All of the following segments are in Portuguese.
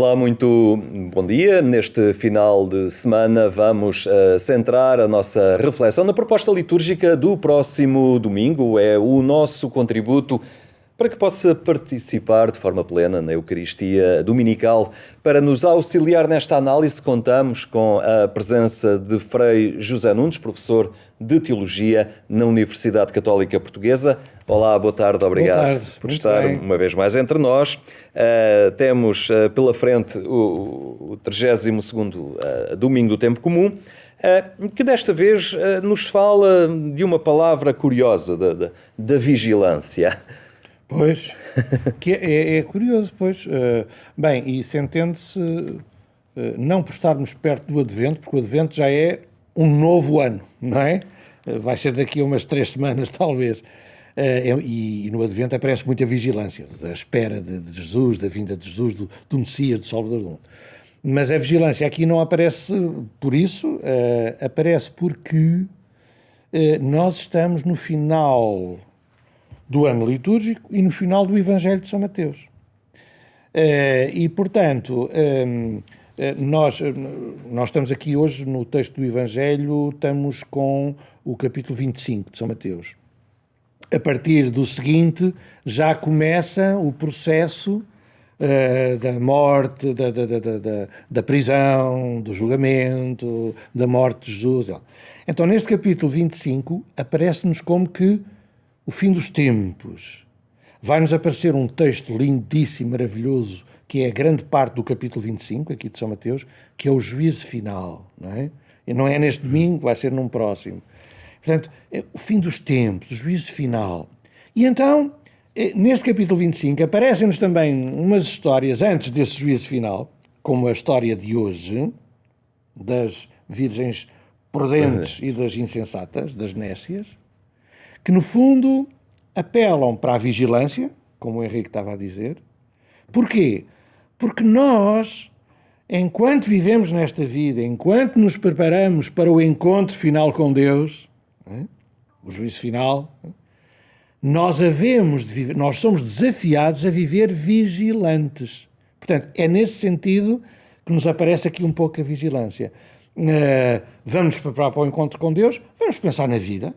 Olá, muito bom dia. Neste final de semana vamos centrar a nossa reflexão na proposta litúrgica do próximo domingo. É o nosso contributo para que possa participar de forma plena na Eucaristia Dominical. Para nos auxiliar nesta análise, contamos com a presença de Frei José Nunes, professor de Teologia na Universidade Católica Portuguesa. Olá, boa tarde, obrigado por estar uma vez mais entre nós. Temos pela frente o 32º Domingo do Tempo Comum, que desta vez nos fala de uma palavra curiosa, da vigilância. Pois, que é curioso, pois. Bem, isso entende-se não por estarmos perto do Advento, porque o Advento já é um novo ano, não é? Vai ser daqui a umas 3 semanas, talvez. E no Advento aparece muita vigilância, da espera de Jesus, da vinda de Jesus, do Messias, do Salvador do mundo. Mas a vigilância aqui não aparece por isso, aparece porque nós estamos no final do ano litúrgico e no final do Evangelho de São Mateus. E, portanto, nós estamos aqui hoje no texto do Evangelho, estamos com o capítulo 25 de São Mateus. A partir do seguinte já começa o processo da morte, da prisão, do julgamento, da morte de Jesus. Então, neste capítulo 25, aparece-nos como que o fim dos tempos. Vai-nos aparecer um texto lindíssimo, maravilhoso, que é a grande parte do capítulo 25, aqui de São Mateus, que é o juízo final, não é? E não é neste domingo, vai ser num próximo. Portanto, o fim dos tempos, o juízo final. E então, neste capítulo 25, aparecem-nos também umas histórias antes desse juízo final, como a história de hoje, das virgens prudentes e das insensatas, das nécias, que no fundo apelam para a vigilância, como o Henrique estava a dizer. Porquê? Porque nós, enquanto vivemos nesta vida, enquanto nos preparamos para o encontro final com Deus, o juízo final, nós somos desafiados a viver vigilantes. Portanto, é nesse sentido que nos aparece aqui um pouco a vigilância. Vamos nos preparar para o encontro com Deus, vamos pensar na vida,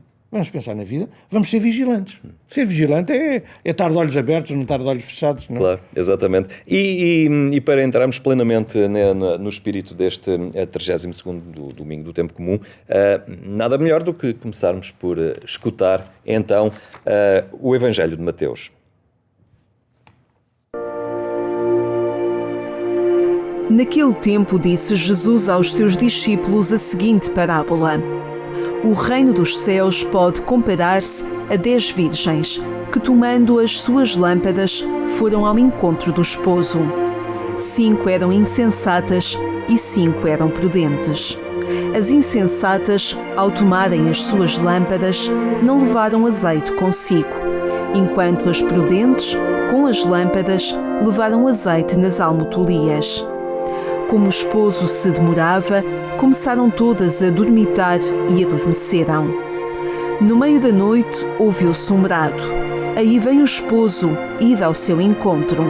vamos ser vigilantes. Ser vigilante é estar de olhos abertos, não estar de olhos fechados. Não? Claro, exatamente. E para entrarmos plenamente no espírito deste 32º Domingo do Tempo Comum, nada melhor do que começarmos por escutar, então, o Evangelho de Mateus. Naquele tempo disse Jesus aos seus discípulos a seguinte parábola: O reino dos céus pode comparar-se a 10 virgens que, tomando as suas lâmpadas, foram ao encontro do esposo. 5 eram insensatas e 5 eram prudentes. As insensatas, ao tomarem as suas lâmpadas, não levaram azeite consigo, enquanto as prudentes, com as lâmpadas, levaram azeite nas almotolias. Como o esposo se demorava, começaram todas a dormitar e adormeceram. No meio da noite ouviu-se um brado. Aí vem o esposo ir ao seu encontro.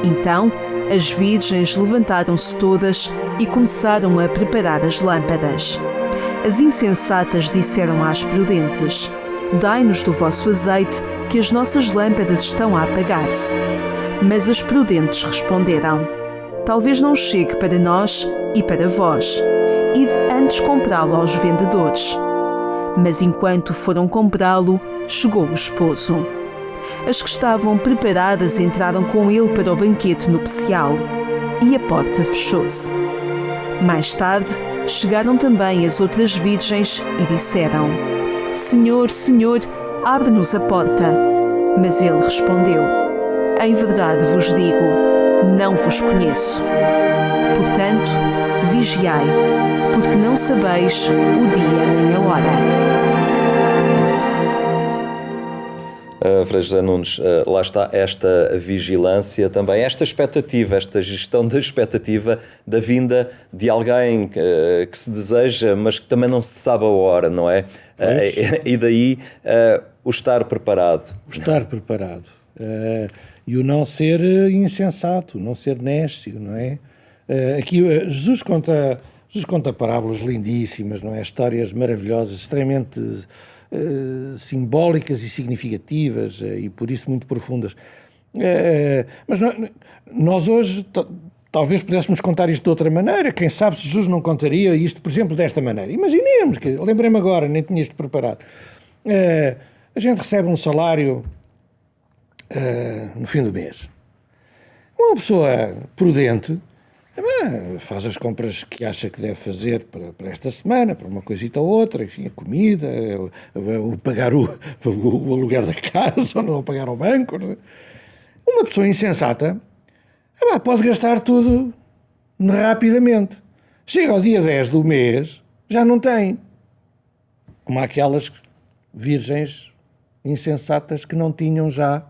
Então as virgens levantaram-se todas e começaram a preparar as lâmpadas. As insensatas disseram às prudentes: Dai-nos do vosso azeite, que as nossas lâmpadas estão a apagar-se. Mas as prudentes responderam: Talvez não chegue para nós e para vós. Ide antes comprá-lo aos vendedores. Mas enquanto foram comprá-lo, chegou o esposo. As que estavam preparadas entraram com ele para o banquete nupcial, e a porta fechou-se. Mais tarde, chegaram também as outras virgens e disseram: Senhor, Senhor, abre-nos a porta. Mas ele respondeu: Em verdade vos digo, não vos conheço. Portanto, vigiai, porque não sabeis o dia nem a hora. Frei José Nunes, lá está esta vigilância também, esta expectativa, esta gestão da expectativa da vinda de alguém que se deseja, mas que também não se sabe a hora, não é? E daí o estar preparado. O estar preparado. e o não ser insensato, não ser néscio, não é? Aqui Jesus conta parábolas lindíssimas, não é? Histórias maravilhosas, extremamente simbólicas e significativas e por isso muito profundas. Mas nós hoje talvez pudéssemos contar isto de outra maneira. Quem sabe se Jesus não contaria isto, por exemplo, desta maneira. Imaginemos, lembrei-me agora, nem tinha isto preparado. A gente recebe um salário no fim do mês. Uma pessoa prudente faz as compras que acha que deve fazer para esta semana, para uma coisita ou outra, enfim, a comida, o pagar o aluguer da casa, ou não pagar ao banco. Não é? Uma pessoa insensata pode gastar tudo rapidamente. Chega ao dia 10 do mês, já não tem. Como aquelas virgens insensatas que não tinham já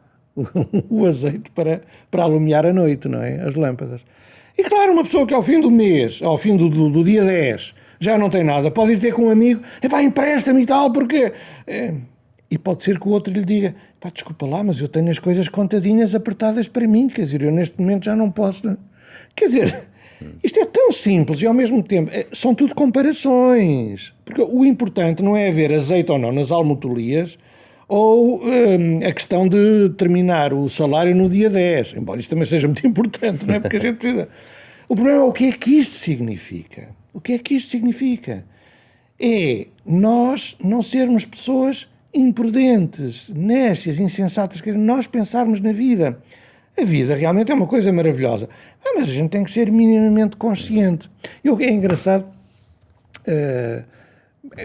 o azeite para alumiar a noite, não é? As lâmpadas. E claro, uma pessoa que ao fim do mês, ao fim do dia 10, já não tem nada, pode ir ter com um amigo, empresta-me e tal, porque... E pode ser que o outro lhe diga, desculpa lá, mas eu tenho as coisas contadinhas apertadas para mim, quer dizer, eu neste momento já não posso... Não? Quer dizer, isto é tão simples e ao mesmo tempo, são tudo comparações. Porque o importante não é haver azeite ou não nas almotolias, ou a questão de terminar o salário no dia 10, embora isto também seja muito importante, não é? Porque a gente precisa... O problema é o que é que isto significa. O que é que isto significa? É nós não sermos pessoas imprudentes, nécias, insensatas, que nós pensarmos na vida. A vida realmente é uma coisa maravilhosa, mas a gente tem que ser minimamente consciente. É engraçado,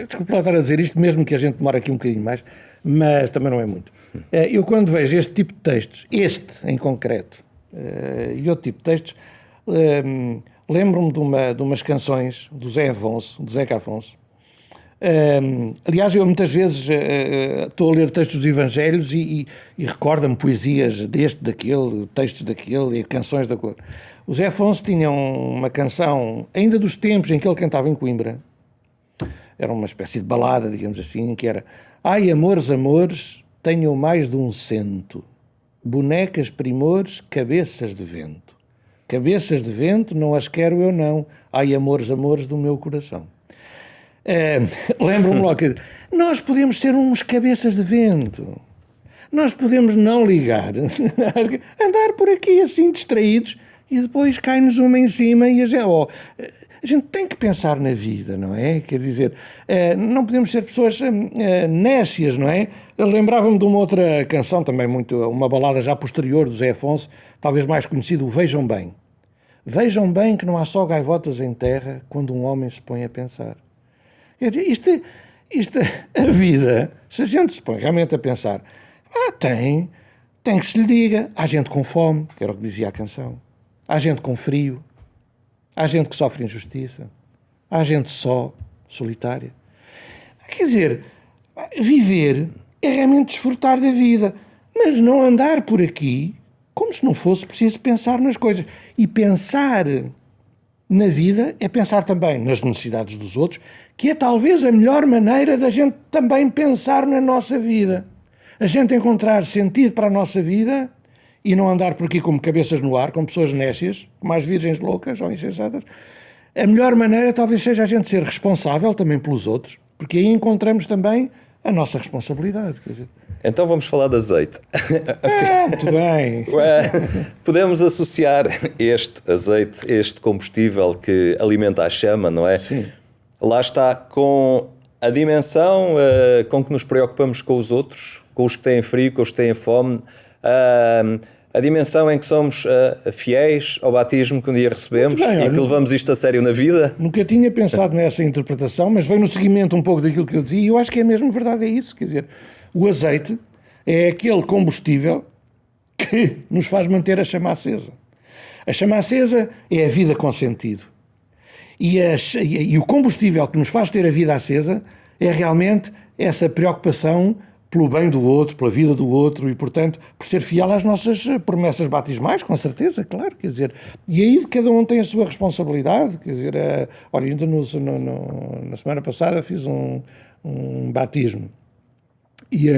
desculpa lá estar a dizer isto, mesmo que a gente demore aqui um bocadinho mais, mas também não é muito. Eu quando vejo este tipo de textos, este em concreto, e outro tipo de textos, lembro-me de umas canções do Zeca Afonso. Aliás, eu muitas vezes estou a ler textos dos Evangelhos e recordo-me poesias deste, daquele, textos daquele e canções daquele. O Zé Afonso tinha uma canção, ainda dos tempos em que ele cantava em Coimbra. Era uma espécie de balada, digamos assim, que era: ai, amores, amores, tenho mais de 100, bonecas, primores, cabeças de vento. Cabeças de vento, não as quero eu não, ai, amores, amores do meu coração. Lembro-me logo que nós podemos ser uns cabeças de vento, nós podemos não ligar, andar por aqui assim distraídos e depois cai-nos uma em cima e a gente tem que pensar na vida, não é? Quer dizer, não podemos ser pessoas nécias, não é? Eu lembrava-me de uma outra canção também, uma balada já posterior do Zé Afonso, talvez mais conhecido, o Vejam Bem. Vejam bem que não há só gaivotas em terra quando um homem se põe a pensar. A vida, se a gente se põe realmente a pensar, tem que se lhe diga. Há gente com fome, que era o que dizia a canção. Há gente com frio. Há gente que sofre injustiça. Há gente só, solitária. Quer dizer, viver é realmente desfrutar da vida, mas não andar por aqui como se não fosse preciso pensar nas coisas. E pensar na vida é pensar também nas necessidades dos outros, que é talvez a melhor maneira da gente também pensar na nossa vida. A gente encontrar sentido para a nossa vida e não andar por aqui como cabeças no ar, como pessoas nécias, como as virgens loucas ou insensatas. A melhor maneira talvez seja a gente ser responsável também pelos outros, porque aí encontramos também a nossa responsabilidade. Quer dizer. Então vamos falar de azeite. Muito bem. Podemos associar este azeite, este combustível que alimenta a chama, não é? Sim. Lá está, com a dimensão com que nos preocupamos com os outros, com os que têm frio, com os que têm fome, a dimensão em que somos fiéis ao batismo que um dia recebemos e que levamos isto a sério na vida. Nunca tinha pensado nessa interpretação, mas veio no seguimento um pouco daquilo que eu dizia e eu acho que é mesmo verdade, é isso. Quer dizer, o azeite é aquele combustível que nos faz manter a chama acesa. A chama acesa é a vida com sentido. E o combustível que nos faz ter a vida acesa é realmente essa preocupação pelo bem do outro, pela vida do outro e, portanto, por ser fiel às nossas promessas batismais, com certeza, claro, quer dizer, e aí cada um tem a sua responsabilidade, quer dizer, olha, ainda na semana passada fiz um batismo e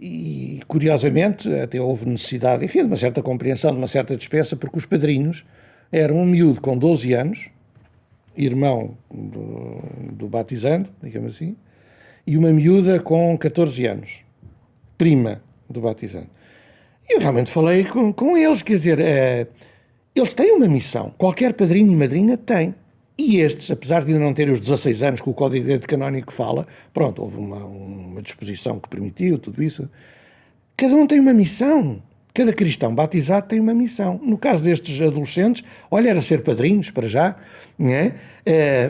E, curiosamente, até houve necessidade, enfim, de uma certa compreensão, de uma certa dispensa, porque os padrinhos eram um miúdo com 12 anos, irmão do batizando, digamos assim, e uma miúda com 14 anos, prima do batizando. Eu realmente falei com eles, quer dizer, eles têm uma missão, qualquer padrinho e madrinha tem. E estes, apesar de ainda não terem os 16 anos que o Código de Direito Canónico fala, pronto, houve uma disposição que permitiu tudo isso. Cada um tem uma missão. Cada cristão batizado tem uma missão. No caso destes adolescentes, olha, era ser padrinhos, para já, não é?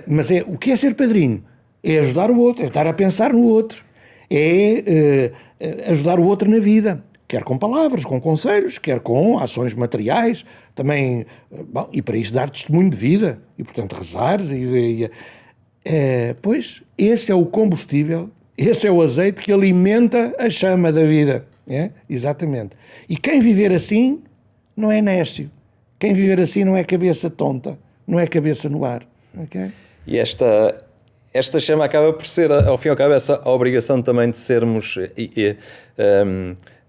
Mas o que é ser padrinho? É ajudar o outro, é estar a pensar no outro, é ajudar o outro na vida, quer com palavras, com conselhos, quer com ações materiais, também, bom, e para isso dar testemunho de vida, e portanto rezar, pois esse é o combustível, esse é o azeite que alimenta a chama da vida, exatamente. E quem viver assim não é nécio, quem viver assim não é cabeça tonta, não é cabeça no ar. Okay? E esta chama acaba por ser, ao fim e ao cabo, essa obrigação também de sermos,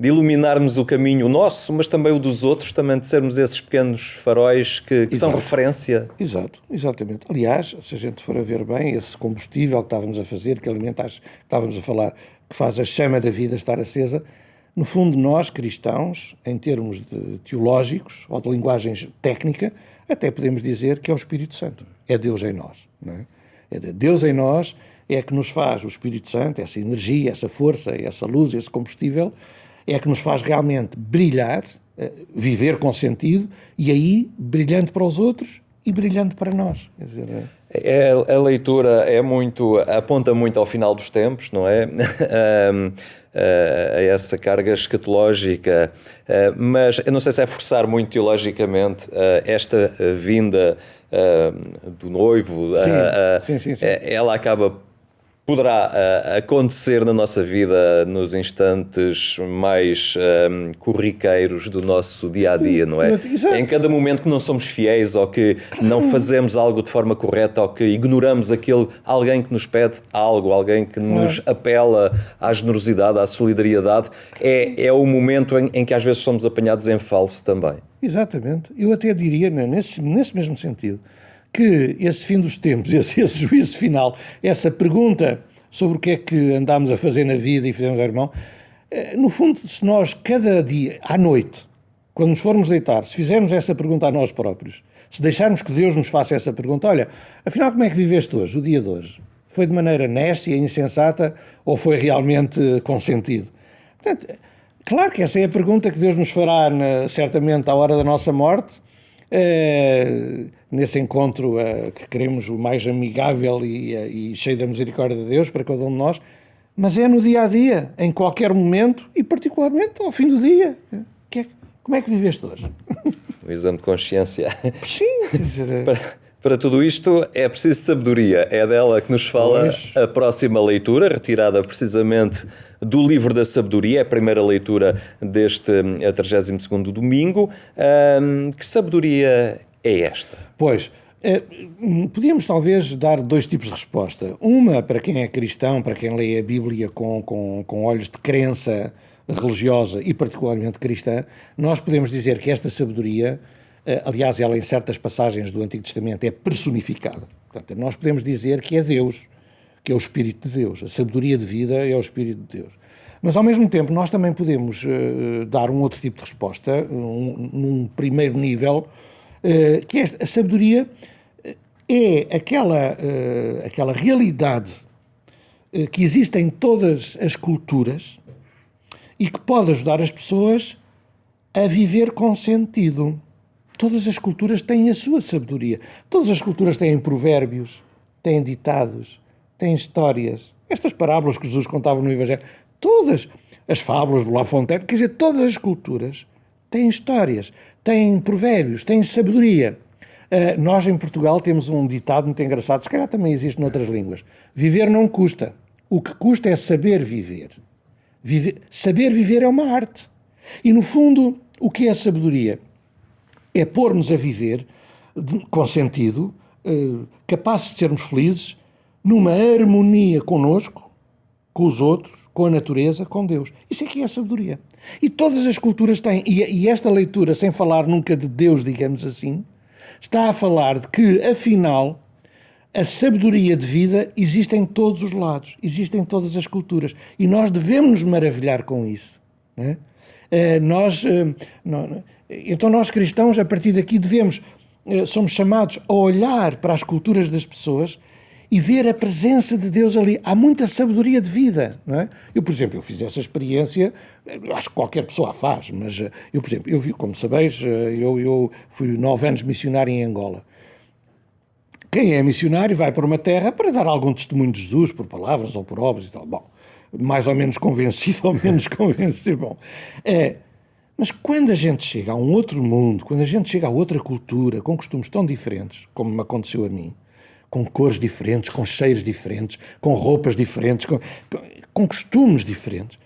de iluminarmos o caminho nosso, mas também o dos outros, também de sermos esses pequenos faróis que são referência. Exato, exatamente. Aliás, se a gente for a ver bem, esse combustível que estávamos a fazer, que alimenta, que estávamos a falar, que faz a chama da vida estar acesa, no fundo nós, cristãos, em termos teológicos ou de linguagem técnica, até podemos dizer que é o Espírito Santo, é Deus em nós, não é? Deus em nós é que nos faz, o Espírito Santo, essa energia, essa força, essa luz, esse combustível, é que nos faz realmente brilhar, viver com sentido, e aí brilhante para os outros e brilhante para nós. Quer dizer, a leitura aponta muito ao final dos tempos, não é? A essa carga escatológica, mas eu não sei se é forçar muito teologicamente esta vinda do noivo. Sim. Ela poderá acontecer na nossa vida nos instantes mais corriqueiros do nosso dia-a-dia, não é? Exato. Em cada momento que não somos fiéis ou que não fazemos algo de forma correta ou que ignoramos alguém que nos pede algo, alguém que nos apela à generosidade, à solidariedade, é o momento em que às vezes somos apanhados em falso também. Exatamente. Eu até diria, nesse mesmo sentido, que esse fim dos tempos, esse juízo final, essa pergunta sobre o que é que andámos a fazer na vida e fizemos ao irmão, no fundo, se nós, cada dia, à noite, quando nos formos deitar, se fizermos essa pergunta a nós próprios, se deixarmos que Deus nos faça essa pergunta, olha, afinal, como é que viveste hoje, o dia de hoje? Foi de maneira néscia, insensata, ou foi realmente com sentido? Portanto, claro que essa é a pergunta que Deus nos fará, certamente, à hora da nossa morte, nesse encontro que queremos o mais amigável e cheio da misericórdia de Deus para cada um de nós, mas é no dia-a-dia, em qualquer momento e particularmente ao fim do dia. Como é que viveste hoje? O exame de consciência. Sim, quer dizer... Para tudo isto é preciso sabedoria. É dela que nos fala a próxima leitura, retirada precisamente do livro da sabedoria, é a primeira leitura deste 32º domingo. Que sabedoria é esta? Pois, podíamos talvez dar dois tipos de resposta. Uma para quem é cristão, para quem lê a Bíblia com olhos de crença religiosa e particularmente cristã, nós podemos dizer que esta sabedoria, aliás, ela em certas passagens do Antigo Testamento é personificada. Portanto, nós podemos dizer que é Deus, que é o Espírito de Deus. A sabedoria de vida é o Espírito de Deus. Mas, ao mesmo tempo, nós também podemos dar um outro tipo de resposta, num primeiro nível, que a sabedoria é aquela realidade que existe em todas as culturas e que pode ajudar as pessoas a viver com sentido. Todas as culturas têm a sua sabedoria. Todas as culturas têm provérbios, têm ditados, têm histórias. Estas parábolas que Jesus contava no Evangelho, todas as fábulas do La Fontaine, quer dizer, todas as culturas têm histórias, têm provérbios, têm sabedoria. Nós, em Portugal, temos um ditado muito engraçado, se calhar também existe noutras línguas. Viver não custa. O que custa é saber viver. Saber viver é uma arte. E, no fundo, o que é a sabedoria? É pôr-nos a viver com sentido, capazes de sermos felizes, numa harmonia connosco com os outros, com a natureza, com Deus. Isso é que é a sabedoria. E todas as culturas têm, e esta leitura, sem falar nunca de Deus, digamos assim, está a falar de que, afinal, a sabedoria de vida existe em todos os lados, existe em todas as culturas. E nós devemos nos maravilhar com isso. Não é? Então nós cristãos, a partir daqui, somos chamados a olhar para as culturas das pessoas e ver a presença de Deus ali. Há muita sabedoria de vida, não é? Eu, por exemplo, fiz essa experiência, acho que qualquer pessoa a faz, mas eu, por exemplo, eu vi, como sabeis, eu fui 9 anos missionário em Angola. Quem é missionário vai para uma terra para dar algum testemunho de Jesus, por palavras ou por obras e tal. Bom, mais ou menos convencido ou menos convencido. Bom, mas quando a gente chega a um outro mundo, quando a gente chega a outra cultura, com costumes tão diferentes, como me aconteceu a mim, com cores diferentes, com cheiros diferentes, com roupas diferentes, com costumes diferentes,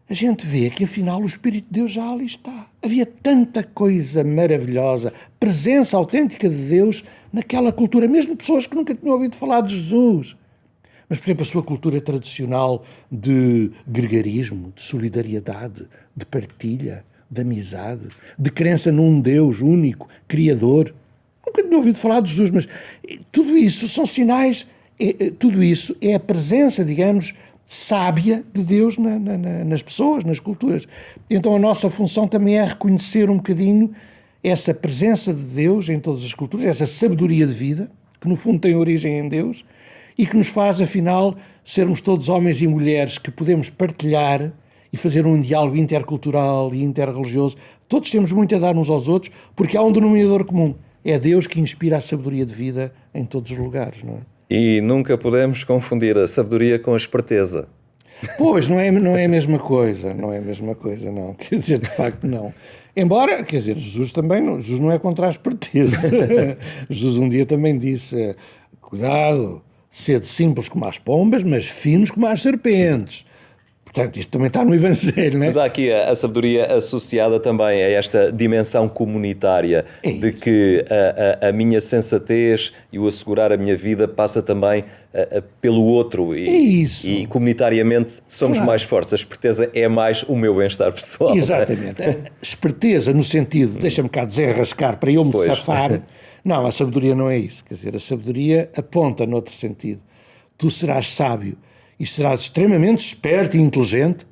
a gente vê que afinal o Espírito de Deus já ali está. Havia tanta coisa maravilhosa, presença autêntica de Deus naquela cultura, mesmo pessoas que nunca tinham ouvido falar de Jesus. Mas, por exemplo, a sua cultura tradicional de gregarismo, de solidariedade, de partilha, de amizade, de crença num Deus único, Criador. Nunca tinha ouvido falar de Jesus, mas tudo isso são sinais, tudo isso é a presença, digamos, sábia de Deus nas pessoas, nas culturas. Então a nossa função também é reconhecer um bocadinho essa presença de Deus em todas as culturas, essa sabedoria de vida, que no fundo tem origem em Deus, e que nos faz, afinal, sermos todos homens e mulheres que podemos partilhar e fazer um diálogo intercultural e interreligioso. Todos temos muito a dar uns aos outros, porque há um denominador comum. É Deus que inspira a sabedoria de vida em todos os lugares, não é? E nunca podemos confundir a sabedoria com a esperteza. Pois, não é a mesma coisa, não é a mesma coisa, não. Quer dizer, de facto, não. Embora, quer dizer, Jesus não é contra a esperteza. Jesus um dia também disse, cuidado, sede simples como as pombas, mas finos como as serpentes. Portanto, isto também está no Evangelho, não é? Mas há aqui a sabedoria associada também a esta dimensão comunitária, de que a minha sensatez e o assegurar a minha vida passa também pelo outro. E comunitariamente somos mais fortes. A esperteza é mais o meu bem-estar pessoal. Exatamente. A esperteza no sentido, deixa-me cá desenrascar para eu me safar. Não, a sabedoria não é isso. Quer dizer, a sabedoria aponta noutro sentido. Tu serás sábio e serás extremamente esperto e inteligente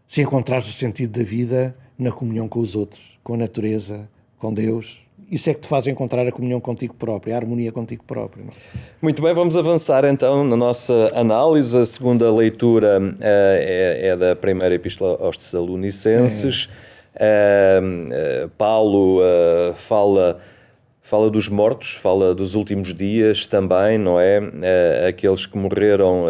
se encontrares o sentido da vida na comunhão com os outros, com a natureza, com Deus. Isso é que te faz encontrar a comunhão contigo próprio, a harmonia contigo próprio. Não? Muito bem, vamos avançar então na nossa análise. A segunda leitura é da primeira epístola aos Tessalonicenses. Paulo fala dos mortos, fala dos últimos dias também, não é? Aqueles que morreram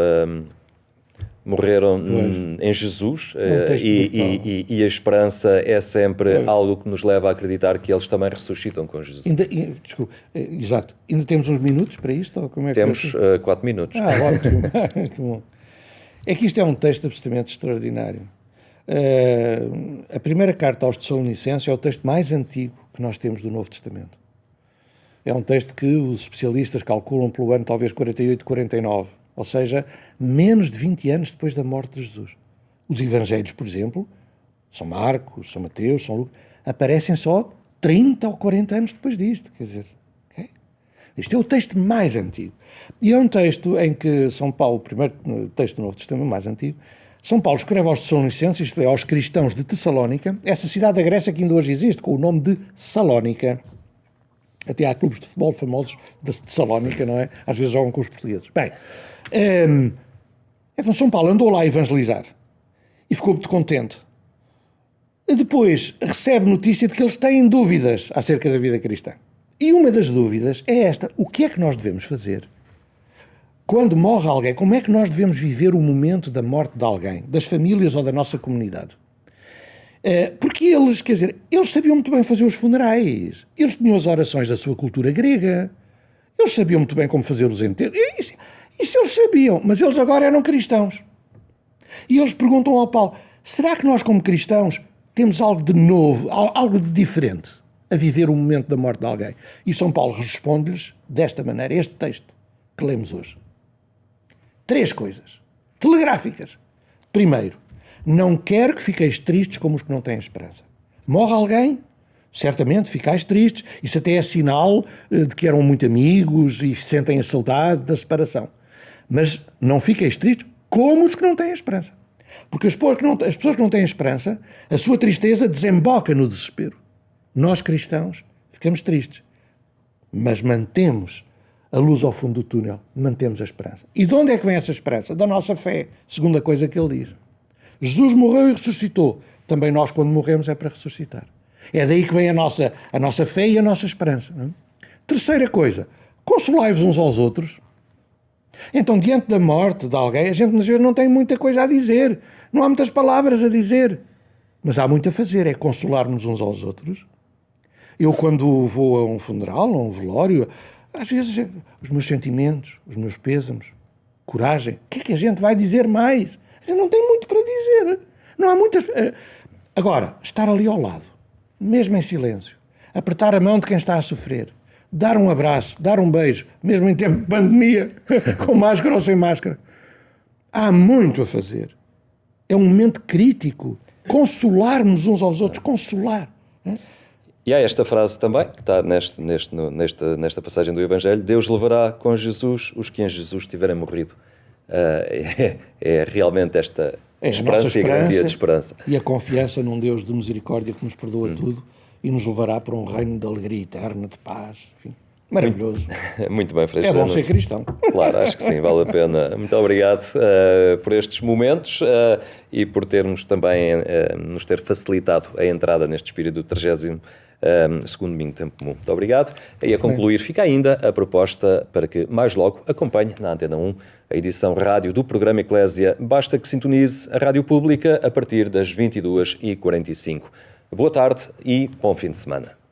em Jesus, e a esperança é sempre algo que nos leva a acreditar que eles também ressuscitam com Jesus. Desculpe, exato. Ainda temos uns minutos para isto? Ou como é que temos 4 minutos. Ótimo. Que bom. É que isto é um texto absolutamente extraordinário. A primeira carta aos Tessalonicenses é o texto mais antigo que nós temos do Novo Testamento. É um texto que os especialistas calculam pelo ano talvez 48, 49. Ou seja, menos de 20 anos depois da morte de Jesus. Os Evangelhos, por exemplo, São Marcos, São Mateus, São Lucas, aparecem só 30 ou 40 anos depois disto. Quer dizer, okay? Isto é o texto mais antigo. E é um texto em que São Paulo, o primeiro texto do Novo Testamento mais antigo, São Paulo escreve aos Tessalonicenses, isto é, aos cristãos de Tessalónica, essa cidade da Grécia que ainda hoje existe, com o nome de Salónica. Até há clubes de futebol famosos de Tessalónica, não é? Às vezes jogam com os portugueses. Bem, então São Paulo andou lá a evangelizar e ficou muito contente. Depois recebe notícia de que eles têm dúvidas acerca da vida cristã. E uma das dúvidas é esta: o que é que nós devemos fazer quando morre alguém? Como é que nós devemos viver o momento da morte de alguém, das famílias ou da nossa comunidade? Porque eles, quer dizer, eles sabiam muito bem fazer os funerais, eles tinham as orações da sua cultura grega, eles sabiam muito bem como fazer os enterros, isso eles sabiam, mas eles agora eram cristãos. E eles perguntam ao Paulo: será que nós como cristãos temos algo de novo, algo de diferente a viver o momento da morte de alguém? E São Paulo responde-lhes desta maneira, este texto que lemos hoje. 3 coisas. telegráficas. Primeiro, não quero que fiqueis tristes como os que não têm esperança. Morre alguém? Certamente ficais tristes. Isso até é sinal de que eram muito amigos e sentem a saudade da separação. Mas não fiqueis tristes como os que não têm esperança. Porque as pessoas que não têm esperança, a sua tristeza desemboca no desespero. Nós, cristãos, ficamos tristes. Mas mantemos a luz ao fundo do túnel. Mantemos a esperança. E de onde é que vem essa esperança? Da nossa fé. Segunda coisa que ele diz. Jesus morreu e ressuscitou. Também nós, quando morremos, é para ressuscitar. É daí que vem a nossa fé e a nossa esperança. Não é? Terceira coisa. Consolai-vos uns aos outros. Então, diante da morte de alguém, a gente às vezes não tem muita coisa a dizer. Não há muitas palavras a dizer. Mas há muito a fazer. É consolar-nos uns aos outros. Eu, quando vou a um funeral, a um velório, às vezes os meus sentimentos, os meus pêsames, coragem. O que é que a gente vai dizer mais? A gente não tem muito para dizer. Não há muitas... Agora, estar ali ao lado, mesmo em silêncio, apertar a mão de quem está a sofrer, dar um abraço, dar um beijo, mesmo em tempo de pandemia, com máscara ou sem máscara. Há muito a fazer. É um momento crítico. Consolar-nos uns aos outros. Consolar. E há esta frase também, que está nesta passagem do Evangelho: Deus levará com Jesus os que em Jesus tiverem morrido. É realmente esta esperança e a garantia de esperança. E a confiança num Deus de misericórdia que nos perdoa tudo e nos levará para um reino de alegria eterna, de paz. Enfim, maravilhoso. Muito bem, Frei É bom José ser Nuno. cristão. Claro, acho que sim, vale a pena. Muito obrigado por estes momentos e por termos também nos ter facilitado a entrada neste espírito do 30º segundo domingo de tempo comum. Muito obrigado. E a concluir, fica ainda a proposta para que mais logo acompanhe na Antena 1 a edição rádio do programa Eclésia. Basta que sintonize a Rádio Pública a partir das 22h45. Boa tarde e bom fim de semana.